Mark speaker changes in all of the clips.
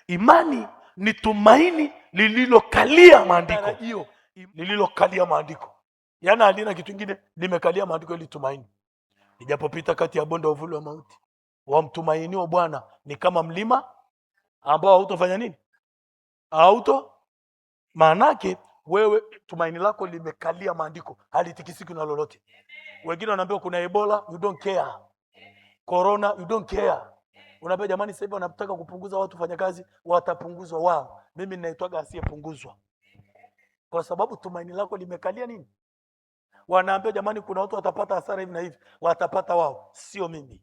Speaker 1: Imani ni tumaini lililokalia maandiko. Lililokalia maandiko. Yaani halina kitu kingine, limekalia maandiko ili tumaini. Nijapopita kati ya bonde la uvuli wa mauti, wamtumainio Bwana ni kama mlima ambao hautofanya nini? Maanake wewe tumaini lako limekalia maandiko, halitikisiki na lolote. Wengine wanaambia kuna Ebola, you don't care. Corona, you don't care. Unaambia jamani, sasa hivi wanataka kupunguza watu fanya kazi, watapunguzwa wao. Mimi ninaitwaga asiyepunguzwa. Kwa sababu tumaini lako limekalia nini? Wanaambia jamani, kuna watu watapata hasara hivi na hivi, watapata wao, sio mimi.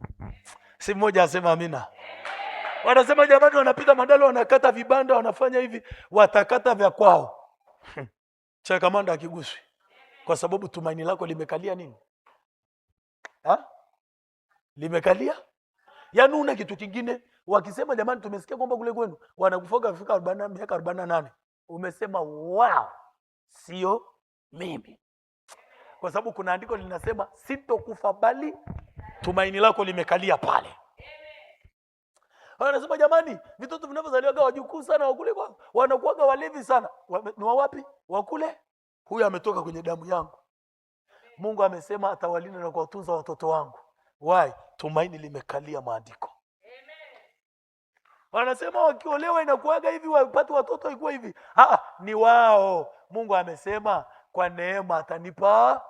Speaker 1: Si mmoja asema amina. Wanasema jamani, wanapita Mandalo wanakata vibanda, wanafanya hivi, watakata vya kwao. Cha kamanda akiguswi. Kwa sababu tumaini lako limekalia nini? Limekalia? Yaani una kitu kingine, wakisema jamani tumesikia kwamba kule kwenu wanakufoga fika 40 miaka 48. Umesema wow, sio mimi. Kwa sababu kuna andiko linasema sitokufa bali tumaini lako limekalia pale. Wanasema jamani, vitoto vinavyozaliwa wajukuu sana wakule kwa wanakuaga walevi sana. Ni wapi? Wakule. Huyu ametoka kwenye damu yangu. Mungu amesema atawalinda na kuwatunza watoto wangu. Why? Tumaini limekalia maandiko. Wanasema wakiolewa inakuaga hivi, wapate watoto ikuwa hivi. Ni wao. Mungu amesema kwa neema atanipa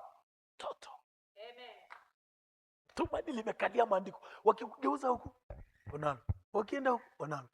Speaker 1: toto. Tumaini limekalia maandiko. Wakigeuza huku, unaona. Wakienda huku, unaona.